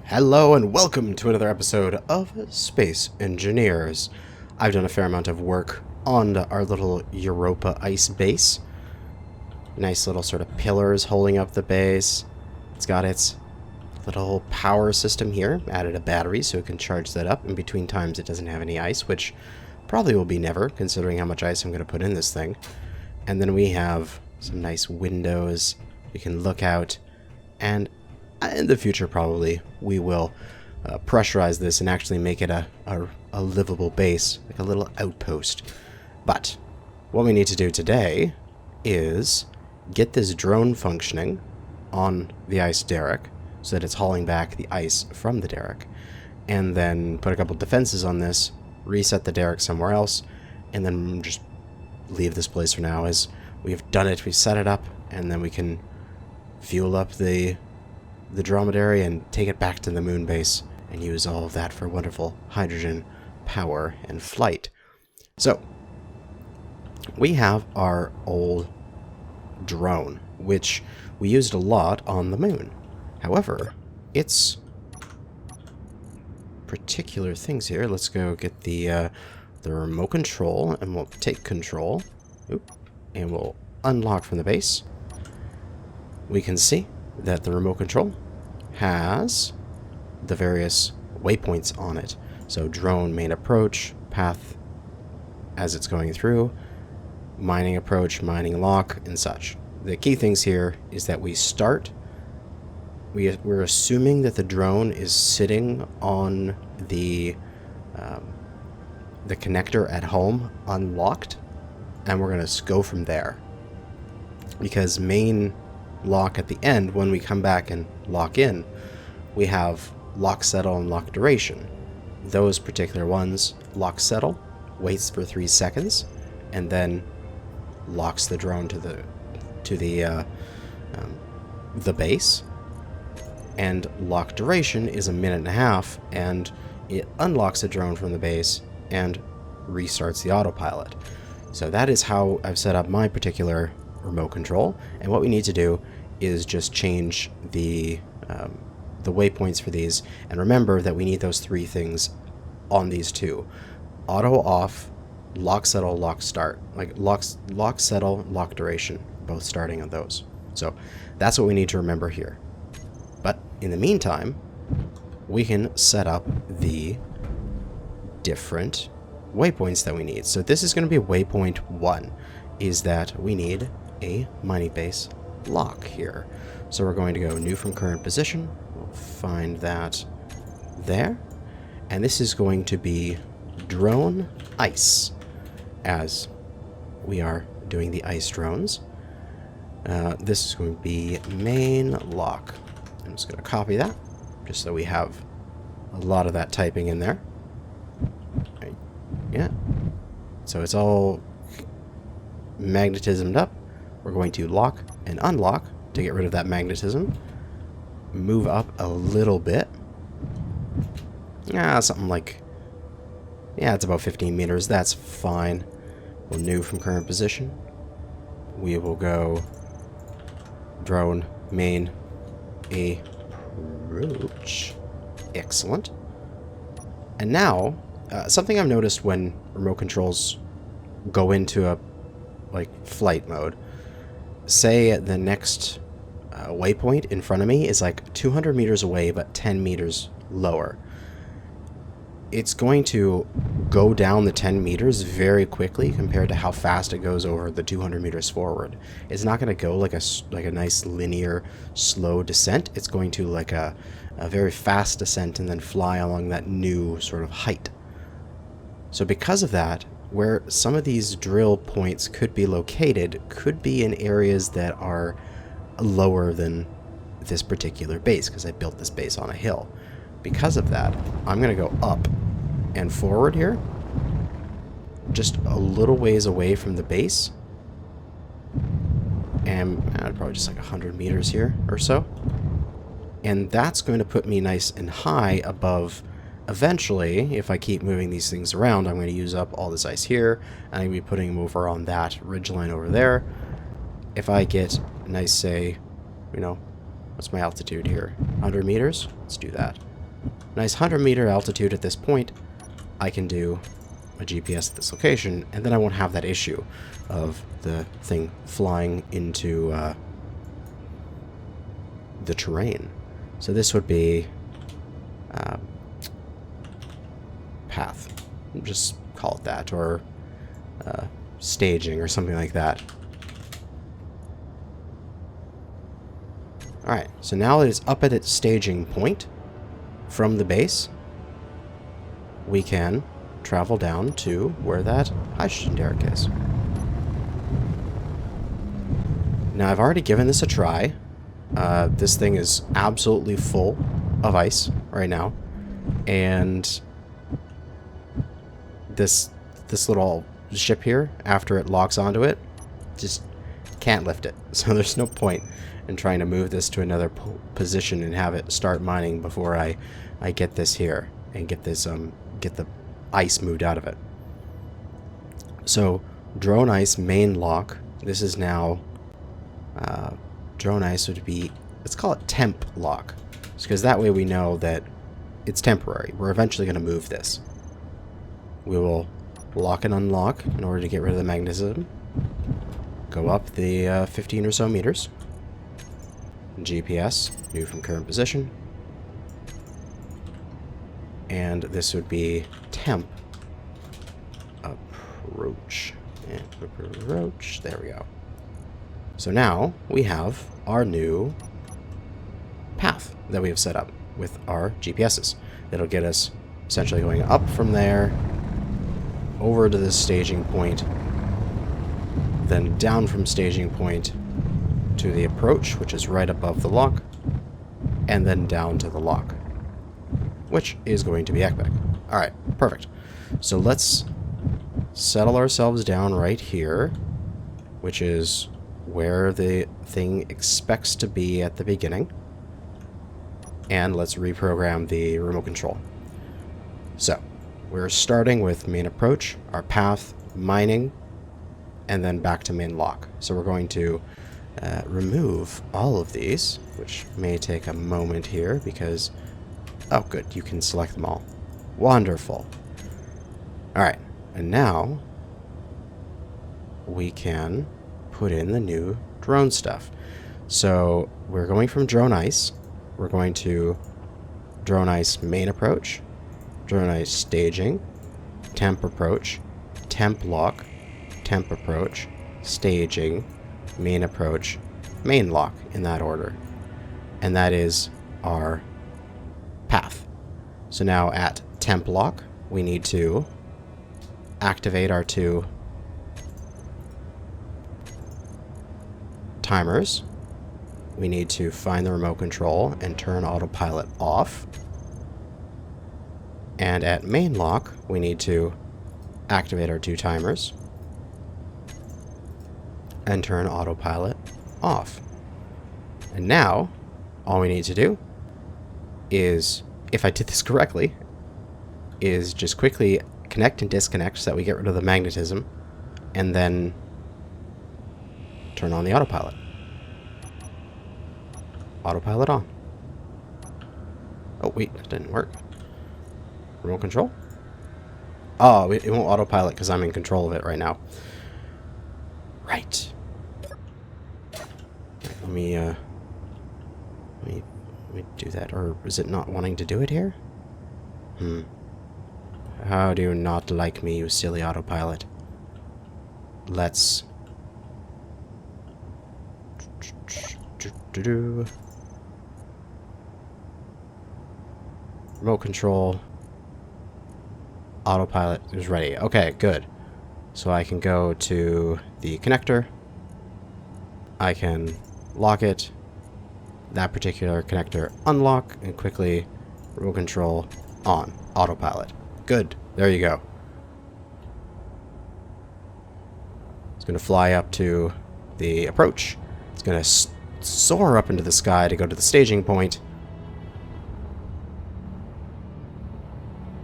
Hello and welcome to another episode of Space Engineers. I've done a fair amount of work on our little Europa ice base. Nice little sort of pillars holding up the base. It's got its little power system here. Added a battery so it can charge that up. In between times it doesn't have any ice, which probably will be never, considering how much ice I'm going to put in this thing. And then we have some nice windows. We can look out, and in the future probably we will pressurize this and actually make it a livable base, like a little outpost. But what we need to do today is get this drone functioning on the ice derrick so that it's hauling back the ice from the derrick, and then put a couple defenses on this, reset the derrick somewhere else, and then just leave this place for now. As we've done it, we've set it up, and then we can fuel up the dromedary and take it back to the moon base and use all of that for wonderful hydrogen power and flight. So we have our old drone, which we used a lot on the moon. However, its particular things here. Let's go get the remote control, and we'll take control. Oop, and we'll unlock from the base. We can see that the remote control has the various waypoints on it. So drone main approach, path as it's going through, mining approach, mining lock, and such. The key things here is that we start, we're assuming that the drone is sitting on the connector at home unlocked, and we're going to go from there. Because main lock at the end, when we come back and lock in, we have lock settle and lock duration. Those particular ones, lock settle waits for 3 seconds and then locks the drone to the base, and lock duration is 1.5 minutes, and it unlocks the drone from the base and restarts the autopilot. So that is how I've set up my particular remote control, and what we need to do is just change the waypoints for these, and remember that we need those 3 things on these 2: auto off, lock settle, lock start, like lock settle, lock duration, both starting on those. So that's what we need to remember here. But in the meantime, we can set up the different waypoints that we need. So this is going to be waypoint 1, is that we need a mining base lock here. So we're going to go new from current position. We'll find that there. And this is going to be drone ice, as we are doing the ice drones. This is going to be main lock. I'm just going to copy that, just so we have a lot of that typing in there. Yeah. So it's all magnetismed up. We're going to lock and unlock to get rid of that magnetism. Move up a little bit. Something like, it's about 15 meters. That's fine. We'll new from current position. We will go drone main approach. Excellent. And now, something I've noticed when remote controls go into a flight mode, say the next waypoint in front of me is like 200 meters away but 10 meters lower. It's going to go down the 10 meters very quickly compared to how fast it goes over the 200 meters forward. It's not going to go like a nice linear slow descent. It's going to like a very fast descent and then fly along that new sort of height. So because of that, where some of these drill points could be located could be in areas that are lower than this particular base, because I built this base on a hill. Because of that, I'm going to go up and forward here, just a little ways away from the base, and probably just like 100 meters here or so. And that's going to put me nice and high above. Eventually, if I keep moving these things around, I'm going to use up all this ice here, and I'm going to be putting them over on that ridgeline over there. If I get a nice, say, what's my altitude here? 100 meters? Let's do that. nice 100-meter altitude at this point, I can do a GPS at this location, and then I won't have that issue of the thing flying into the terrain. So this would be path. Just call it that, or staging, or something like that. Alright, so now that it's up at its staging point from the base, we can travel down to where that hydrogen derrick is. Now, I've already given this a try. This thing is absolutely full of ice right now, and this little ship here, after it locks onto it, just can't lift it. So there's no point in trying to move this to another position and have it start mining before I get this here and get this get the ice moved out of it. So drone ice main lock. This is now drone ice would be, let's call it temp lock, because that way we know that it's temporary. We're eventually going to move this. We will lock and unlock in order to get rid of the magnetism. Go up the 15 or so meters. GPS, new from current position. And this would be temp approach. And approach. There we go. So now we have our new path that we have set up with our GPSs. It'll get us essentially going up from there over to this staging point, then down from staging point to the approach, which is right above the lock, and then down to the lock, which is going to be epic. Alright, perfect. So let's settle ourselves down right here, which is where the thing expects to be at the beginning. And let's reprogram the remote control. So, we're starting with main approach, our path, mining, and then back to main lock. So we're going to remove all of these, which may take a moment here because... oh, good, you can select them all. Wonderful. Alright, and now we can put in the new drone stuff. So we're going from drone ice. We're going to drone ice main approach, drone ice staging, temp approach, temp lock, temp approach, staging, main approach, main lock, in that order. And that is our path. So now at temp lock, we need to activate our two timers. We need to find the remote control and turn autopilot off. And at main lock, we need to activate our two timers and turn autopilot off. And now, all we need to do is, if I did this correctly, is just quickly connect and disconnect so that we get rid of the magnetism, and then turn on the autopilot. Autopilot on. Oh, wait, that didn't work. Remote control? Oh, it won't autopilot because I'm in control of it right now. Right. Let me do that. Or is it not wanting to do it here? How do you not like me, you silly autopilot? Let's... remote control. Autopilot is ready. Okay, good. So I can go to the connector. I can lock it. That particular connector unlock, and quickly remote control on. Autopilot. Good. There you go. It's going to fly up to the approach. It's going to soar up into the sky to go to the staging point.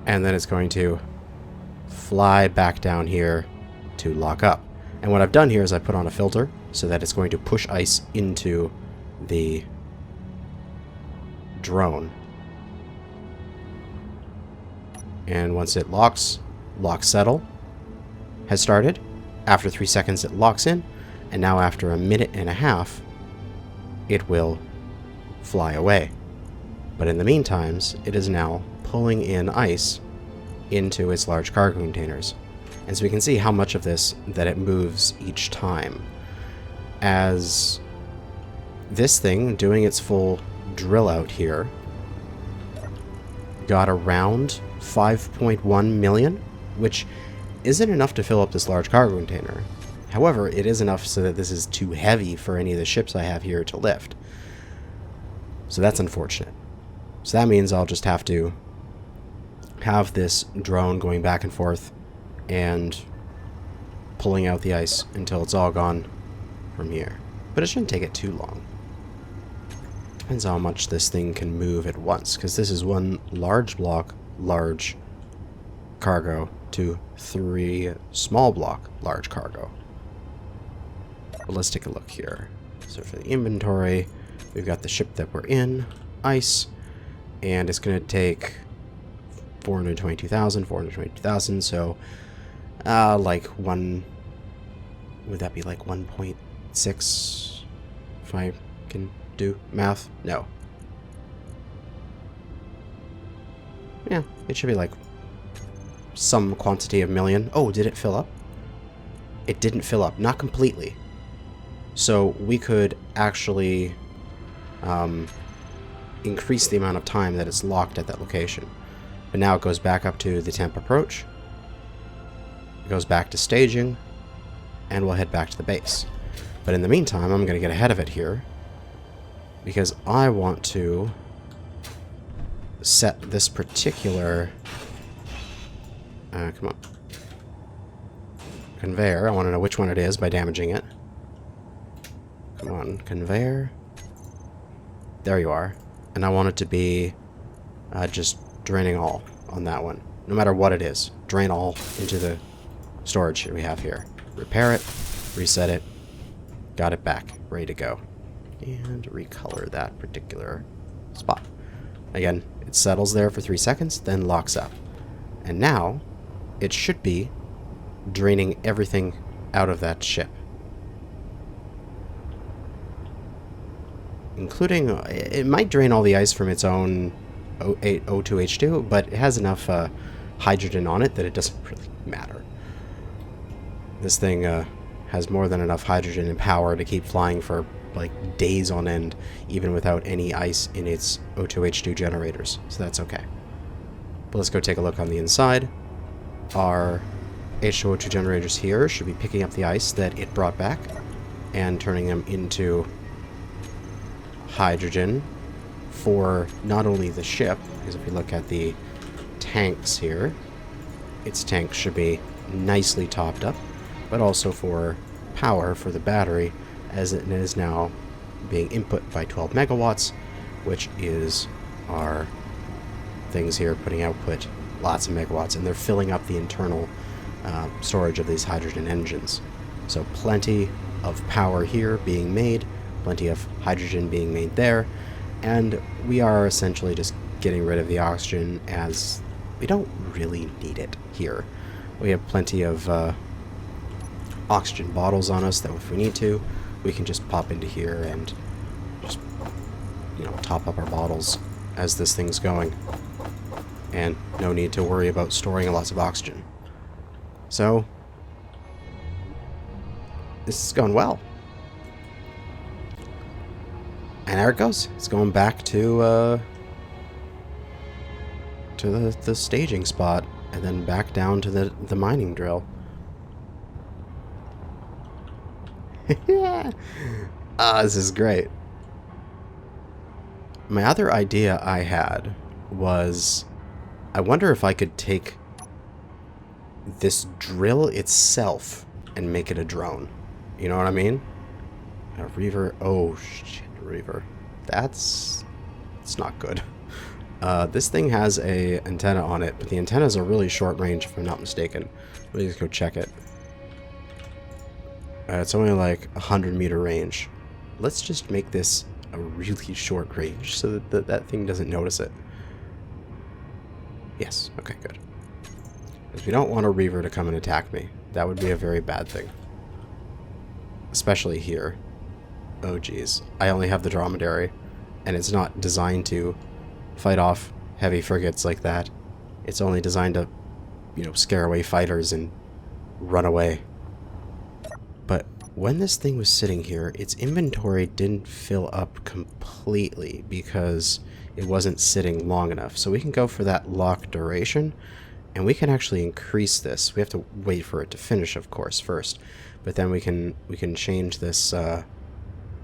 And then it's going to fly back down here to lock up. And what I've done here is I put on a filter so that it's going to push ice into the drone. And once it locks, lock settle has started. After 3 seconds, it locks in. And now after a minute and a half, it will fly away. But in the meantime, it is now pulling in ice into its large cargo containers. And so we can see how much of this that it moves each time. As this thing, doing its full drill out here, got around 5.1 million, which isn't enough to fill up this large cargo container. However, it is enough so that this is too heavy for any of the ships I have here to lift. So that's unfortunate. So that means I'll just have to have this drone going back and forth and pulling out the ice until it's all gone from here. But it shouldn't take it too long. Depends how much this thing can move at once, because this is one large block, large cargo, to 3 small block, large cargo. But let's take a look here. So for the inventory, we've got the ship that we're in, ice, and it's going to take 422,000, so like one, would that be like 1.6 if I can do math? No. Yeah, it should be like some quantity of million. Oh, did it fill up? It didn't fill up, not completely. So we could actually increase the amount of time that it's locked at that location. But now it goes back up to the temp approach. It goes back to staging, and we'll head back to the base. But in the meantime, I'm going to get ahead of it here, because I want to set this particular come on, conveyor. I want to know which one it is by damaging it. Come on, conveyor. There you are. And I want it to be just draining all on that one. No matter what it is. Drain all into the storage that we have here. Repair it, reset it, got it back, ready to go. And recolor that particular spot. Again, it settles there for 3 seconds, then locks up. And now, it should be draining everything out of that ship. Including, it might drain all the ice from its own O2H2, but it has enough hydrogen on it that it doesn't really matter. This thing has more than enough hydrogen and power to keep flying for like days on end, even without any ice in its O2H2 generators, so that's okay. But let's go take a look on the inside. Our H2O2 generators here should be picking up the ice that it brought back and turning them into hydrogen for not only the ship, because if we look at the tanks here, its tanks should be nicely topped up, but also for power for the battery, as it is now being input by 12 megawatts, which is our things here putting output lots of megawatts, and they're filling up the internal storage of these hydrogen engines. So plenty of power here being made, plenty of hydrogen being made there, and we are essentially just getting rid of the oxygen as we don't really need it here. We have plenty of oxygen bottles on us that if we need to, we can just pop into here and just, you know, top up our bottles as this thing's going. And no need to worry about storing lots of oxygen. So, this is going well. And there it goes. It's going back to the staging spot, and then back down to the mining drill. This is great. My other idea I had was, I wonder if I could take this drill itself and make it a drone. You know what I mean? A reaver. Oh shit, reaver. It's not good. This thing has a antenna on it, but the antenna is a really short range if I'm not mistaken. Let me just go check it. It's only like 100-meter range. Let's just make this a really short range so that that thing doesn't notice it. Yes, okay, good. Because we don't want a Reaver to come and attack me. That would be a very bad thing. Especially here. Oh geez. I only have the Dromedary. And it's not designed to fight off heavy frigates like that. It's only designed to, you know, scare away fighters and run away. But when this thing was sitting here, its inventory didn't fill up completely because it wasn't sitting long enough. So we can go for that lock duration, and we can actually increase this. We have to wait for it to finish, of course, first. But then we can change this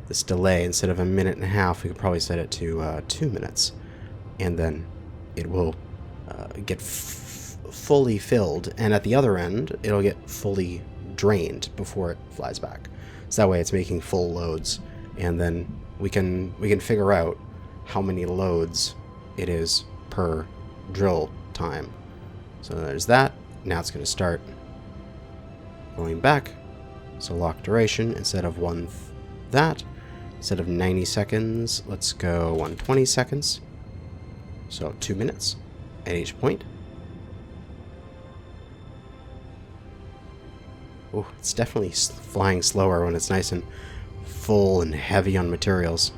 this delay. Instead of 1.5 minutes, we could probably set it to 2 minutes, and then it will get fully filled, and at the other end it'll get fully drained before it flies back. So that way it's making full loads, and then we can figure out how many loads it is per drill time. So there's that. Now it's going to start going back. So lock duration, instead of instead of 90 seconds, let's go 120 seconds. So 2 minutes at each point. Oh, it's definitely flying slower when it's nice and full and heavy on materials.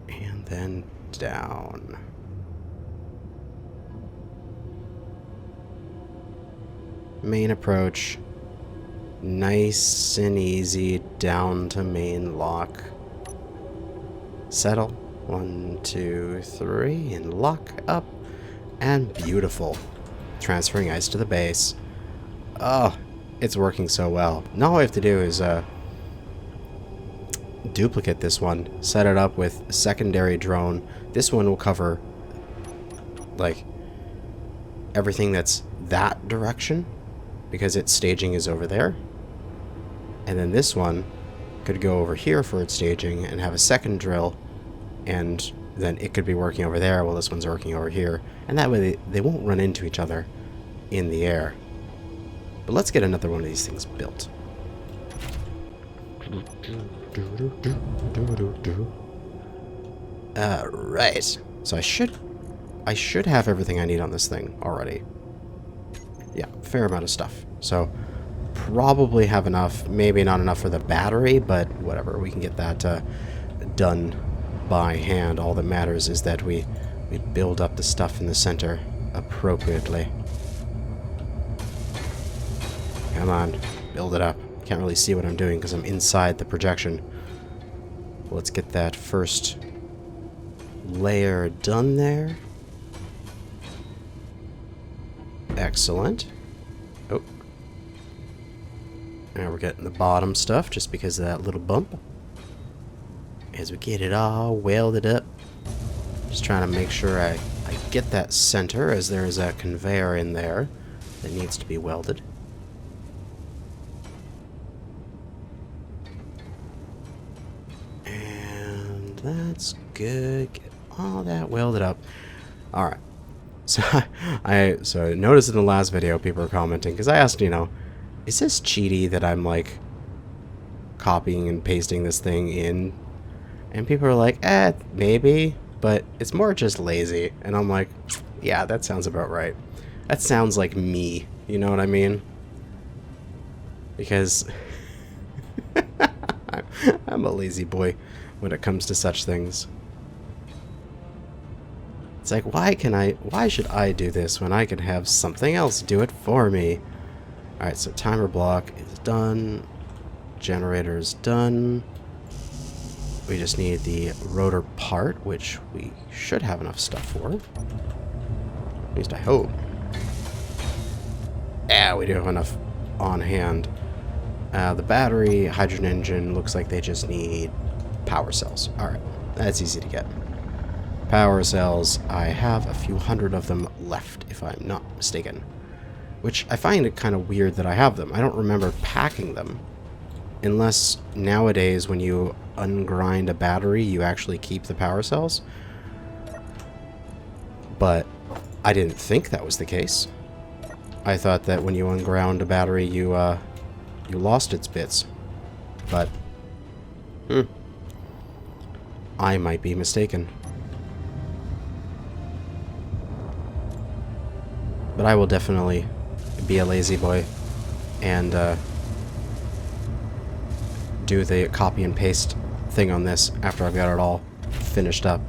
And then down. Main approach. Nice and easy down to main lock. Settle. 1, 2, 3, and lock up. And beautiful. Transferring ice to the base. Oh, it's working so well. Now all I have to do is duplicate this one, set it up with a secondary drone. This one will cover like everything that's that direction because its staging is over there. And then this one could go over here for its staging and have a second drill, and then it could be working over there while this one's working over here. And that way they won't run into each other in the air. But let's get another one of these things built. Alright. So I should have everything I need on this thing already. Yeah, fair amount of stuff. So probably have enough. Maybe not enough for the battery, but whatever. We can get that done by hand. All that matters is that we build up the stuff in the center appropriately. Come on, build it up. Can't really see what I'm doing because I'm inside the projection. Let's get that first layer done there. Excellent. Oh. Now we're getting the bottom stuff just because of that little bump. As we get it all welded up. Just trying to make sure I get that center, as there is a conveyor in there that needs to be welded. And that's good. Get all that welded up. Alright. So I noticed in the last video people were commenting, because I asked, you know, is this cheaty that I'm like copying and pasting this thing in? And people are like, maybe, but it's more just lazy. And I'm like, yeah, that sounds about right. That sounds like me, you know what I mean? Because I'm a lazy boy when it comes to such things. It's like, why should I do this when I can have something else do it for me? Alright, so timer block is done. Generator's done. We just need the rotor part, which we should have enough stuff for. At least I hope. Yeah, we do have enough on hand. The battery, hydrogen engine, looks like they just need power cells. Alright, that's easy to get. Power cells, I have a few hundred of them left, if I'm not mistaken. Which I find it kind of weird that I have them. I don't remember packing them. Unless nowadays when you ungrind a battery, you actually keep the power cells. But I didn't think that was the case. I thought that when you unground a battery, you lost its bits. But I might be mistaken. But I will definitely be a lazy boy and do the copy and paste thing on this after I've got it all finished up.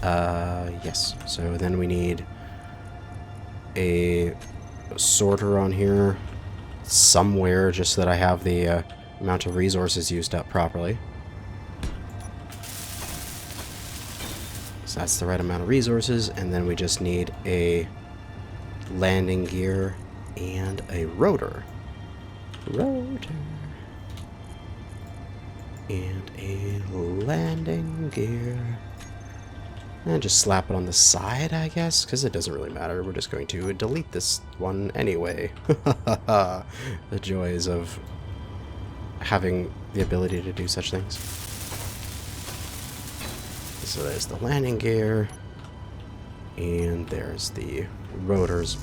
Yes. So then we need a sorter on here somewhere, just so that I have the amount of resources used up properly. So that's the right amount of resources, and then we just need a landing gear and a rotor. Rotor. And a landing gear. And just slap it on the side, I guess, because it doesn't really matter. We're just going to delete this one anyway. The joys of having the ability to do such things. So there's the landing gear. And there's the rotor's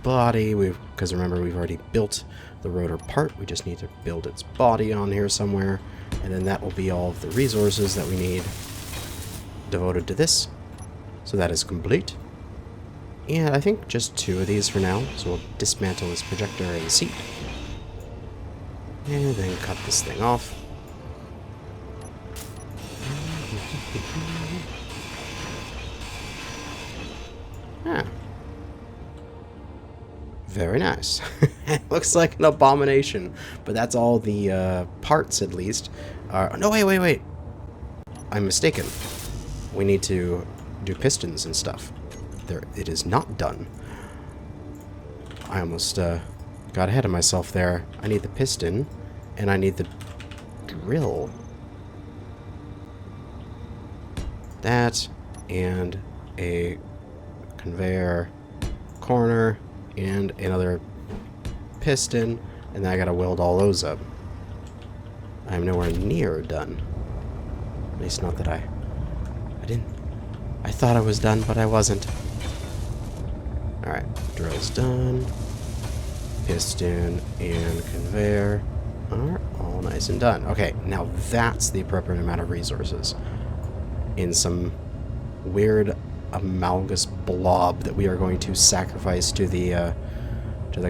body. Because remember, we've already built the rotor part. We just need to build its body on here somewhere. And then that will be all of the resources that we need devoted to this. So that is complete. And I think just 2 of these for now. So we'll dismantle this projector and seat. And then cut this thing off. Ah. Very nice. It looks like an abomination, but that's all the parts, at least. No, wait. I'm mistaken. We need to do pistons and stuff. It is not done. I almost got ahead of myself there. I need the piston, and I need the drill. That, and a conveyor corner, and another piston, and then I gotta weld all those up. I'm nowhere near done. At least not that I thought I was done, but I wasn't. Alright, drill's done. Piston and conveyor are all nice and done. Okay, now that's the appropriate amount of resources in some weird amalgamous blob that we are going to sacrifice to the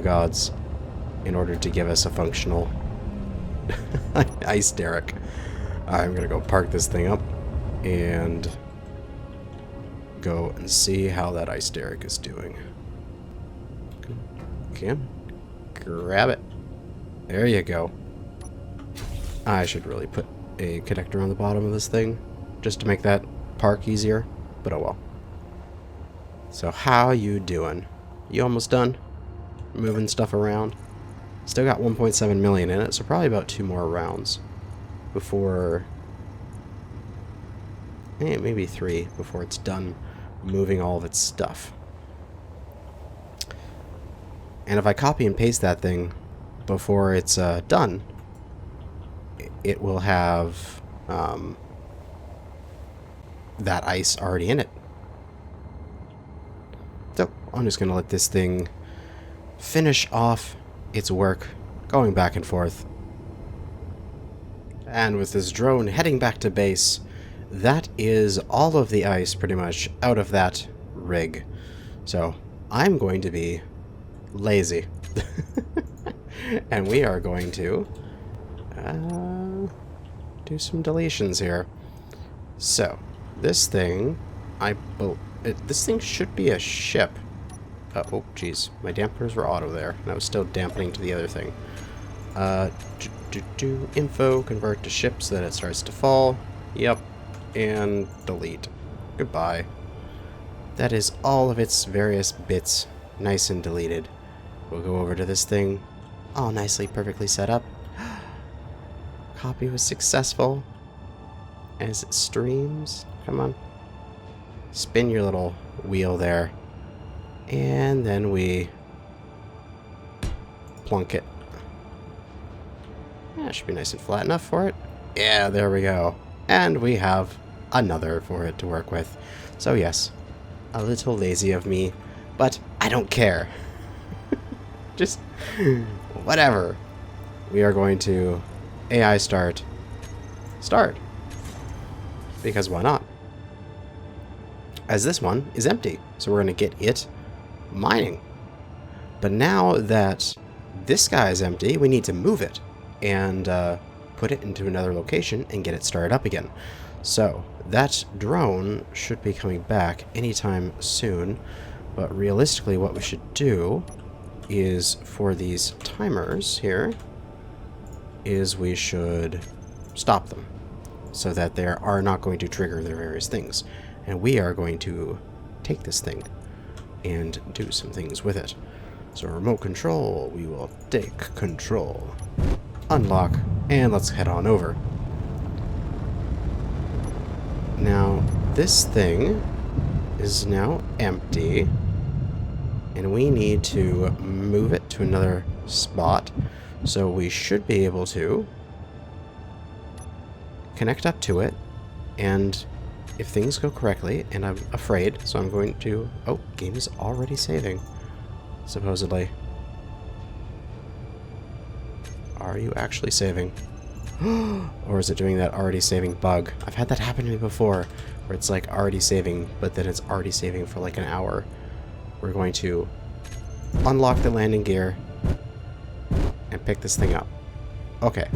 gods in order to give us a functional ice derrick. I'm gonna go park this thing up and go and see how that ice derrick is doing. Okay, grab it. There you go. I should really put a connector on the bottom of this thing just to make that park easier, but oh well. So how you doing? You almost done? Moving stuff around? Still got 1.7 million in it, so probably about 2 more rounds before... maybe 3 before it's done moving all of its stuff. And if I copy and paste that thing before it's done, it will have that ice already in it. So I'm just going to let this thing finish off its work, going back and forth. And with this drone heading back to base, that is all of the ice pretty much out of that rig. So I'm going to be lazy. And we are going to do some deletions here. So this thing, this thing should be a ship. Oh, geez. My dampers were auto there, and I was still dampening to the other thing. Info, convert to ship so that it starts to fall. Yep. And delete. Goodbye. That is all of its various bits nice and deleted. We'll go over to this thing. All nicely, perfectly set up. Copy was successful. As it streams. Come on. Spin your little wheel there. And then we plunk it. That should be nice and flat enough for it. Yeah, there we go. And we have another for it to work with. So yes, a little lazy of me, but I don't care. Just whatever. We are going to AI start. Because why not? As this one is empty. So we're going to get it mining. But now that this guy is empty, we need to move it and put it into another location and get it started up again. So that drone should be coming back anytime soon, but realistically what we should do is, for these timers here, is we should stop them so that they are not going to trigger their various things. And we are going to take this thing and do some things with it. So remote control, we will take control. Unlock, and let's head on over. Now, this thing is now empty, and we need to move it to another spot. So we should be able to connect up to it, and if things go correctly, and I'm afraid, so I'm going to... Oh, game is already saving, supposedly. Are you actually saving? Or is it doing that already saving bug? I've had that happen to me before, where it's like already saving, but then it's already saving for like an hour. We're going to unlock the landing gear and pick this thing up. Okay.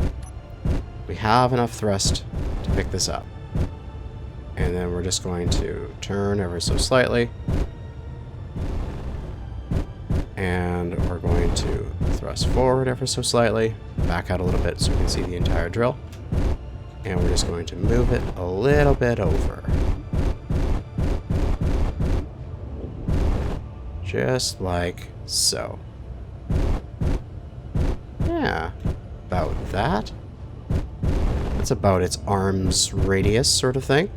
We have enough thrust to pick this up. And then we're just going to turn ever so slightly. And we're going to thrust forward ever so slightly. Back out a little bit so we can see the entire drill. And we're just going to move it a little bit over. Just like so. Yeah, about that. That's about its arm's radius sort of thing.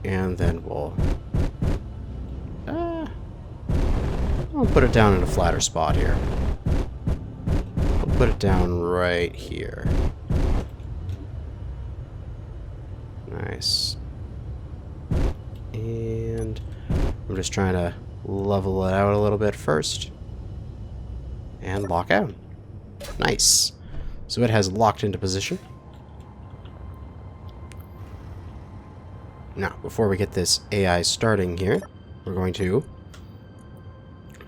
And then we'll put it down in a flatter spot here. We'll put it down right here. Nice. And I'm just trying to level it out a little bit first. And lock out. Nice. So it has locked into position. Now, before we get this AI starting here, we're going to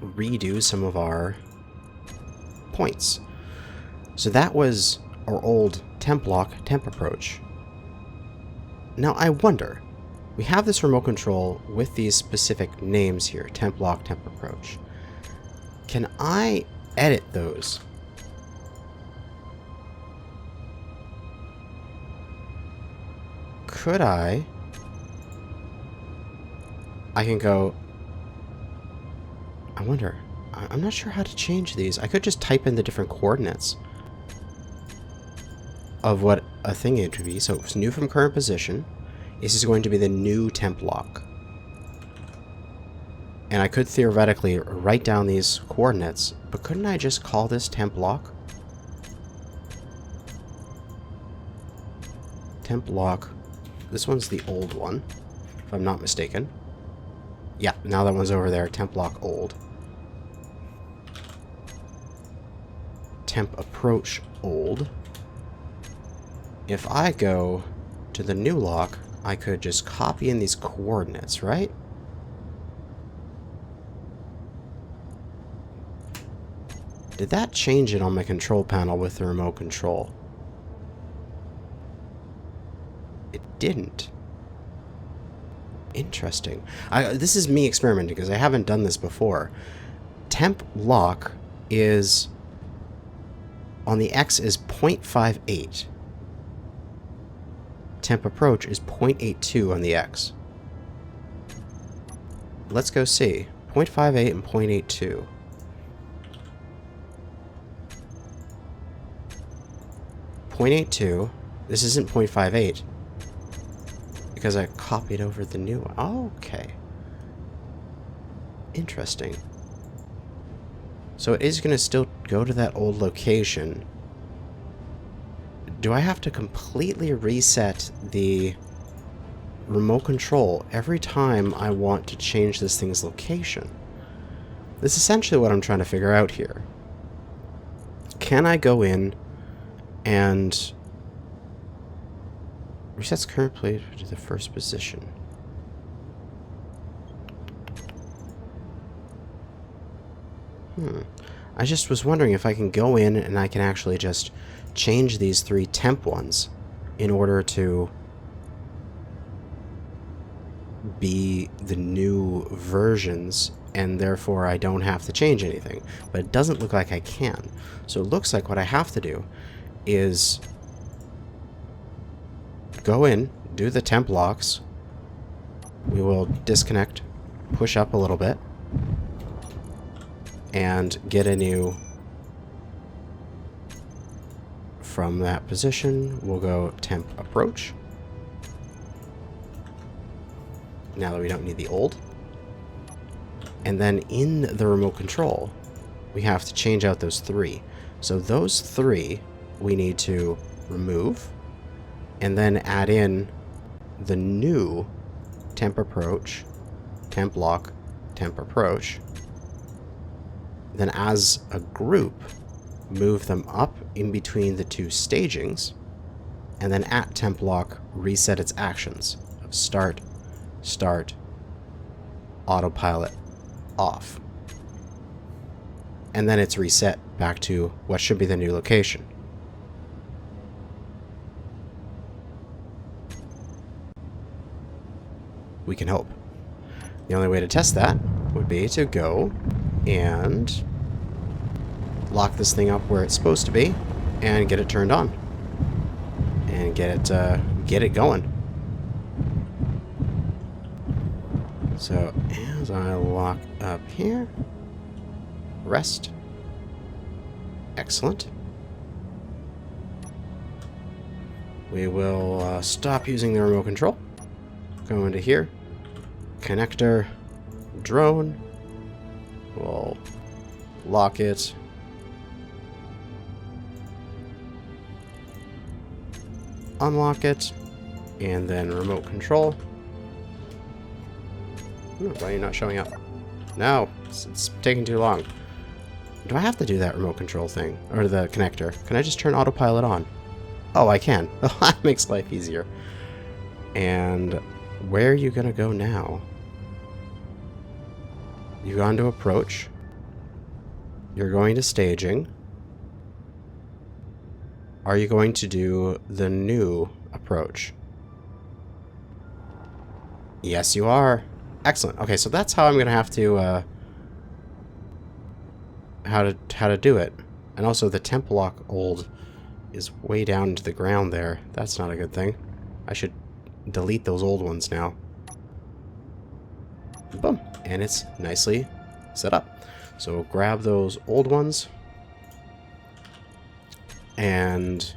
redo some of our points. So that was our old temp lock, temp approach. Now I wonder, we have this remote control with these specific names here, temp lock, temp approach. Can I edit those? Could I can go... I wonder. I'm not sure how to change these. I could just type in the different coordinates of what a thing it would be. So it's new from current position. This is going to be the new temp lock. And I could theoretically write down these coordinates, but couldn't I just call this temp lock? Temp lock. This one's the old one, if I'm not mistaken. Yeah, now that one's over there. Temp lock old. Temp approach old. If I go to the new lock, I could just copy in these coordinates, right? Did that change it on my control panel with the remote control? It didn't. Interesting. This is me experimenting because I haven't done this before. Temp lock is on the X is 0.58. Temp approach is 0.82 on the X. Let's go see. 0.58 and 0.82. 0.82. This isn't 0.58. Because I copied over the new one. Oh, okay. Interesting. So it is going to still go to that old location. Do I have to completely reset the remote control every time I want to change this thing's location? This is essentially what I'm trying to figure out here. Can I go in and resets current plate to the first position? I just was wondering if I can go in and I can actually just change these 3 temp ones in order to be the new versions, and therefore I don't have to change anything. But it doesn't look like I can. So it looks like what I have to do is go in, do the temp locks. We will disconnect, push up a little bit, and get a new. From that position, we'll go temp approach. Now that we don't need the old. And then in the remote control, we have to change out those 3. So those 3 we need to remove and then add in the new temp approach, temp lock, temp approach. Then as a group, move them up in between the 2 stagings, and then at temp lock, reset its actions of start, autopilot, off. And then it's reset back to what should be the new location. We can hope. The only way to test that would be to go and lock this thing up where it's supposed to be and get it turned on and get it going. So as I lock up here, rest. Excellent. We will stop using the remote control. Go into here, connector, drone. We'll lock it. Unlock it, and then remote control. Ooh, why are you not showing up? No, it's taking too long. Do I have to do that remote control thing? Or the connector? Can I just turn autopilot on? Oh, I can. That makes life easier. And where are you gonna go now? You've gone to approach. You're going to staging. Are you going to do the new approach? Yes, you are. Excellent. Okay, so that's how I'm gonna have to how to do it. And also the temp lock old is way down into the ground there. That's not a good thing. I should delete those old ones now. Boom. And it's nicely set up. So grab those old ones and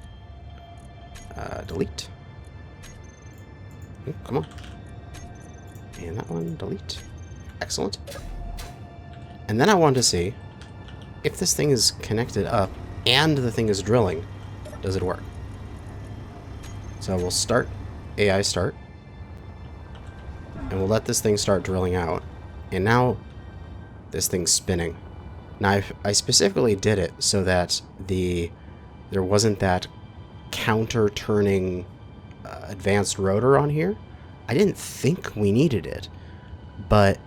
delete. Ooh, come on. And that one, delete. Excellent. And then I want to see if this thing is connected up and the thing is drilling, does it work? So we'll start AI start, and we'll let this thing start drilling out. And now this thing's spinning. Now I specifically did it so that there wasn't that counter-turning advanced rotor on here. I didn't think we needed it, but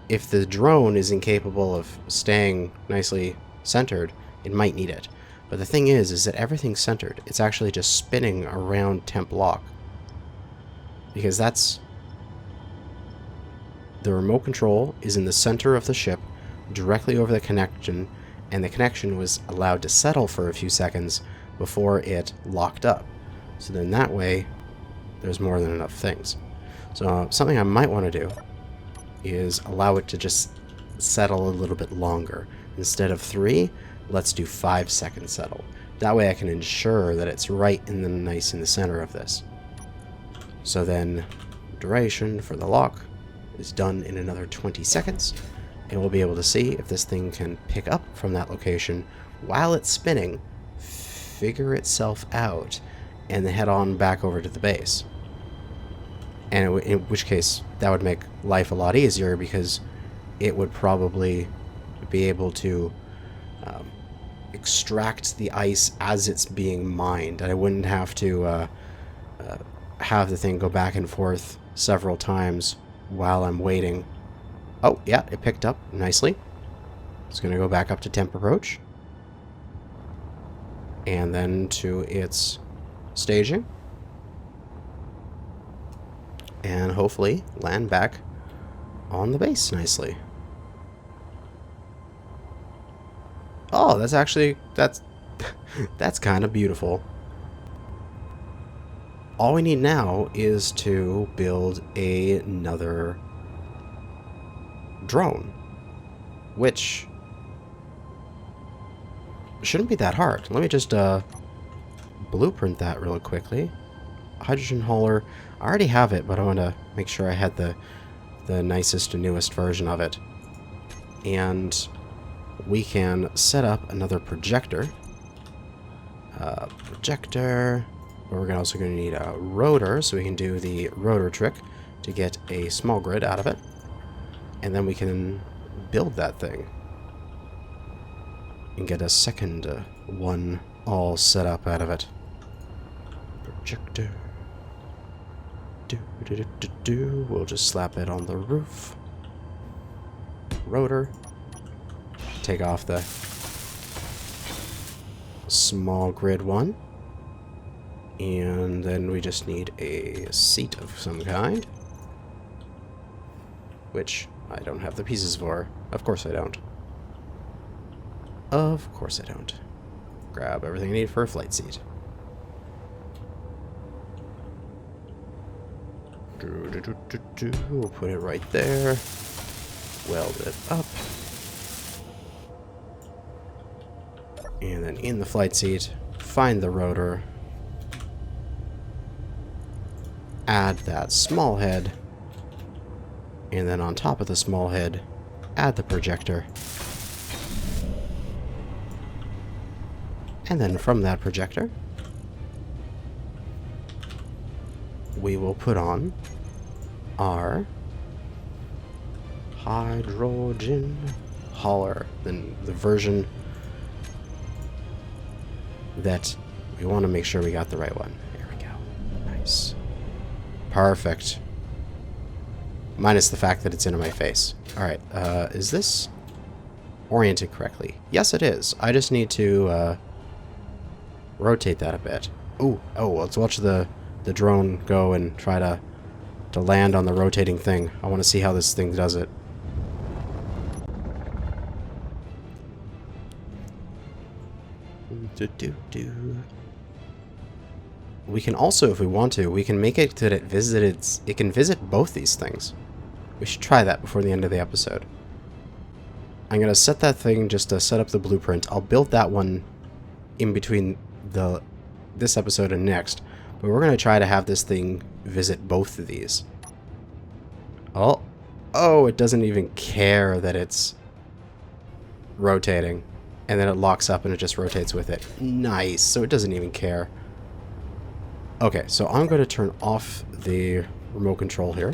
if the drone is incapable of staying nicely centered, it might need it. But the thing is that everything's centered. It's actually just spinning around temp lock. Because that's... the remote control is in the center of the ship, directly over the connection, and the connection was allowed to settle for a few seconds before it locked up. So then that way, there's more than enough things. So something I might want to do is allow it to just settle a little bit longer. Instead of 3, let's do 5 second settle. That way I can ensure that it's right in the center of this. So then duration for the lock is done in another 20 seconds, and we'll be able to see if this thing can pick up from that location while it's spinning, figure itself out, and then head on back over to the base. And in which case, that would make life a lot easier because it would probably be able to extract the ice as it's being mined. I wouldn't have to have the thing go back and forth several times while I'm waiting. Oh, yeah, it picked up nicely. It's going to go back up to temp approach. And then to its staging. And hopefully land back on the base nicely. Oh, that's actually, that's kind of beautiful. All we need now is to build another drone, which shouldn't be that hard. Let me just blueprint that really quickly. Hydrogen hauler. I already have it, but I want to make sure I had the nicest and newest version of it. And we can set up another projector. But we're also going to need a rotor, so we can do the rotor trick to get a small grid out of it. And then we can build that thing. And get a second one all set up out of it. Projector. We'll just slap it on the roof. Rotor. Take off the small grid one. And then we just need a seat of some kind. Which I don't have the pieces for. Of course I don't. Of course I don't. Grab everything I need for a flight seat. We'll put it right there. Weld it up. And then in the flight seat, find the rotor. Add that small head. And then on top of the small head, add the projector. And then from that projector, we will put on our hydrogen hauler. Then the version that we want to make sure we got the right one. There we go. Nice. Perfect. Minus the fact that it's into my face. Alright, is this oriented correctly? Yes, it is. I just need to rotate that a bit. Ooh, oh, let's watch the drone go and try to land on the rotating thing. I want to see how this thing does it. We can also, if we want to, we can make it that it can visit both these things. We should try that before the end of the episode. I'm going to set that thing just to set up the blueprint. I'll build that one in between this episode and next. But we're going to try to have this thing visit both of these. Oh, it doesn't even care that it's rotating. And then it locks up and it just rotates with it. Nice. So it doesn't even care. Okay, so I'm going to turn off the remote control here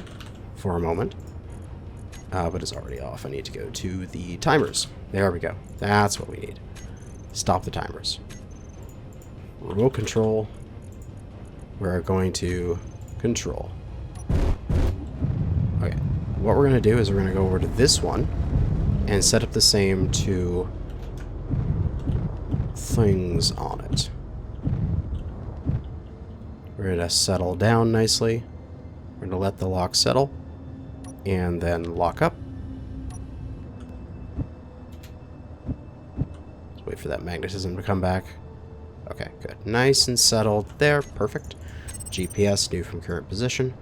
for a moment. But it's already off. I need to go to the timers. There we go. That's what we need. Stop the timers. Remote control. We're going to control. Okay. What we're going to do is we're going to go over to this one and set up the same two things on it. We're going to settle down nicely. We're going to let the lock settle and then lock up. Let's wait for that magnetism to come back. Okay, good. Nice and settled there. Perfect. GPS new from current position.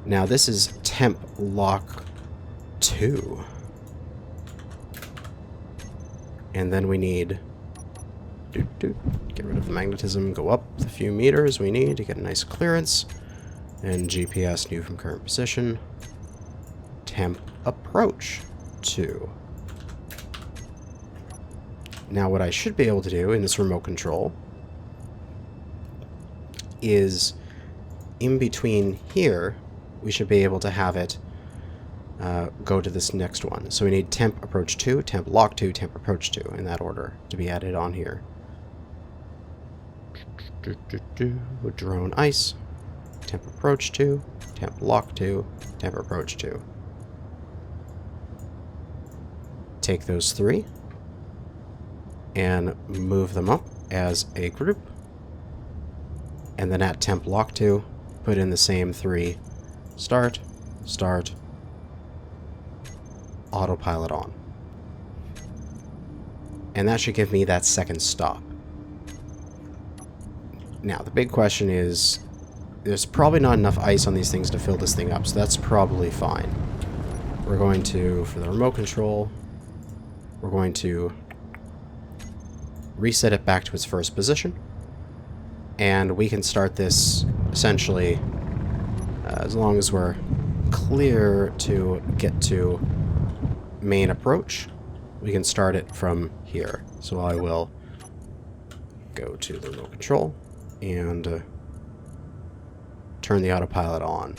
Now this is temp lock 2. And then we need get rid of the magnetism, go up the few meters we need to get a nice clearance. And GPS new from current position. Temp approach 2. Now what I should be able to do in this remote control is in between here, we should be able to have it go to this next one. So we need temp approach 2, temp lock 2, temp approach 2 in that order to be added on here. Drone ice, temp approach 2, temp lock 2, temp approach 2. take those 3 and move them up as a group. And then at temp lock 2, put in the same 3. Start, start, autopilot on. And that should give me that second stop. Now, the big question is, there's probably not enough ice on these things to fill this thing up, so that's probably fine. We're going to, for the remote control, we're going to reset it back to its first position. And we can start this, essentially, as long as we're clear to get to main approach, we can start it from here. So I will go to the remote control and turn the autopilot on.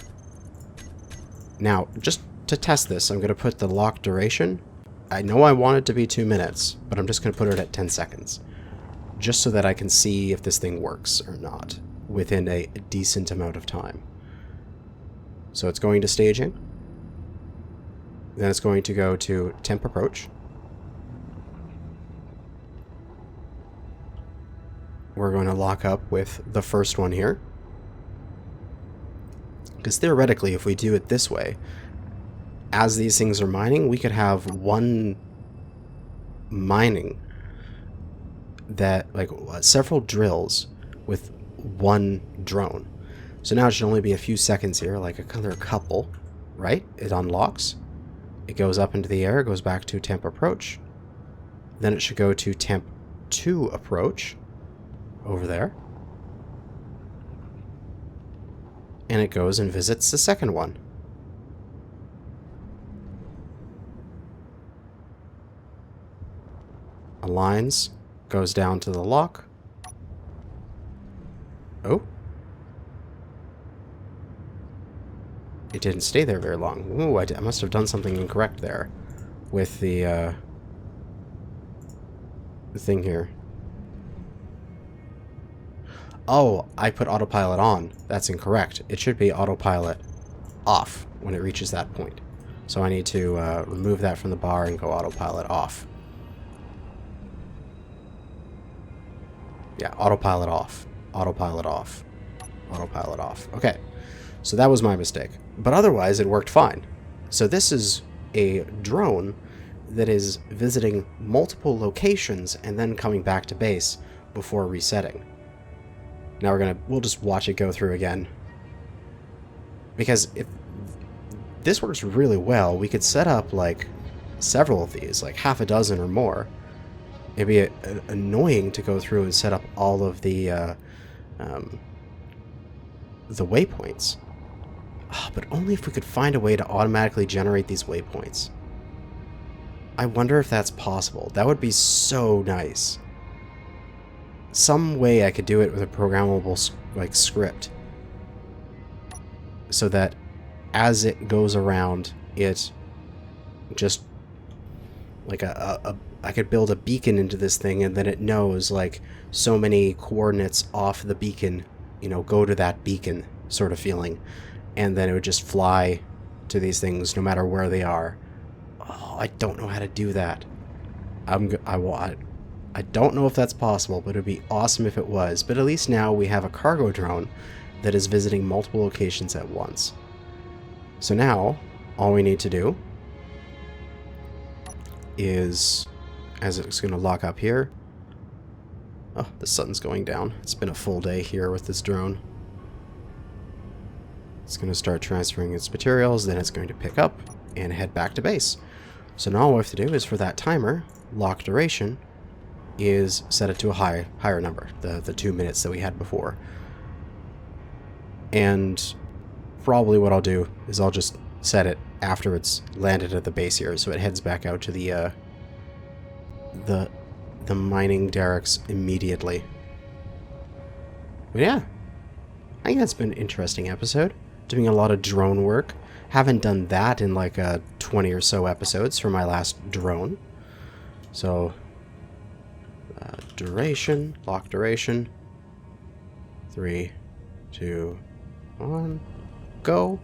Now, just to test this, I'm going to put the lock duration. I know I want it to be 2 minutes, but I'm just going to put it at 10 seconds. Just so that I can see if this thing works or not within a decent amount of time. So it's going to staging. Then it's going to go to temp approach. We're going to lock up with the first one here. Because theoretically, if we do it this way, as these things are mining, we could have one mining that, like, several drills with one drone. So now it should only be a few seconds here, like another couple, right? It unlocks. It goes up into the air, goes back to temp approach. Then it should go to temp 2 approach over there. And it goes and visits the second one. Aligns, goes down to the lock. Oh. It didn't stay there very long. Ooh, I must have done something incorrect there with the thing here. Oh, I put autopilot on. That's incorrect. It should be autopilot off when it reaches that point. So I need to remove that from the bar and go autopilot off. Yeah, autopilot off. Autopilot off. Autopilot off. Okay, so that was my mistake. But otherwise, it worked fine. So this is a drone that is visiting multiple locations and then coming back to base before resetting. Now we'll just watch it go through again. Because if this works really well, we could set up like several of these, like half a dozen or more. It'd be annoying to go through and set up all of the waypoints. But only if we could find a way to automatically generate these waypoints. I wonder if that's possible. That would be so nice. Some way I could do it with a programmable like script. So that as it goes around, it just like I could build a beacon into this thing, and then it knows like so many coordinates off the beacon, you know, go to that beacon sort of feeling. And then it would just fly to these things no matter where they are. Oh, I don't know how to do that. I don't know if that's possible, but it would be awesome if it was. But at least now we have a cargo drone that is visiting multiple locations at once. So now, all we need to do is, as it's going to lock up here. Oh, the sun's going down. It's been a full day here with this drone. It's going to start transferring its materials, then it's going to pick up and head back to base. So now all we have to do is, for that timer, lock duration, is set it to a higher number, the 2 minutes that we had before. And probably what I'll do is I'll just set it after it's landed at the base here, so it heads back out to the mining derricks immediately. But yeah, I think that's been an interesting episode. Doing a lot of drone work. Haven't done that in like 20 or so episodes for my last drone. So, duration, lock duration. 3, 2, 1, go.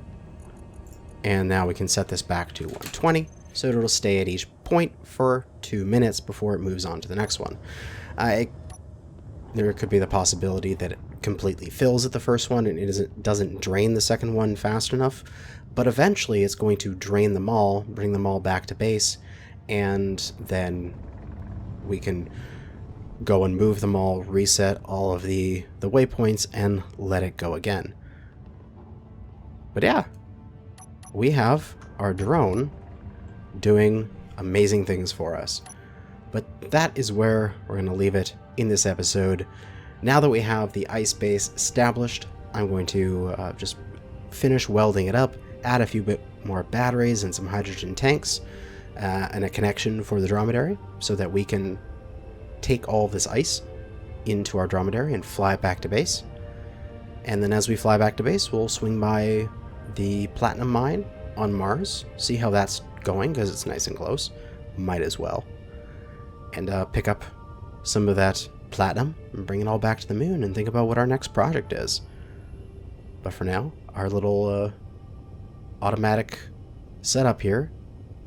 And now we can set this back to 120, so it'll stay at each point for 2 minutes before it moves on to the next one. There could be the possibility that it completely fills at the first one and it doesn't drain the second one fast enough, but eventually it's going to drain them all, bring them all back to base, and then we can go and move them all, reset all of the waypoints, and let it go again. But yeah, we have our drone doing amazing things for us. But that is where we're going to leave it in this episode. Now that we have the ice base established, I'm going to just finish welding it up, add a few bit more batteries and some hydrogen tanks, and a connection for the dromedary so that we can take all of this ice into our dromedary and fly back to base. And then as we fly back to base, we'll swing by the platinum mine on Mars, see how that's going, because it's nice and close. Might as well. And pick up some of that platinum and bring it all back to the moon and think about what our next project is. But for now, our little automatic setup here,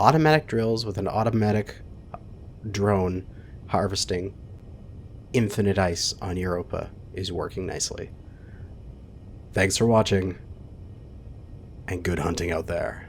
automatic drills with an automatic drone harvesting infinite ice on Europa, is working nicely. Thanks for watching, and good hunting out there.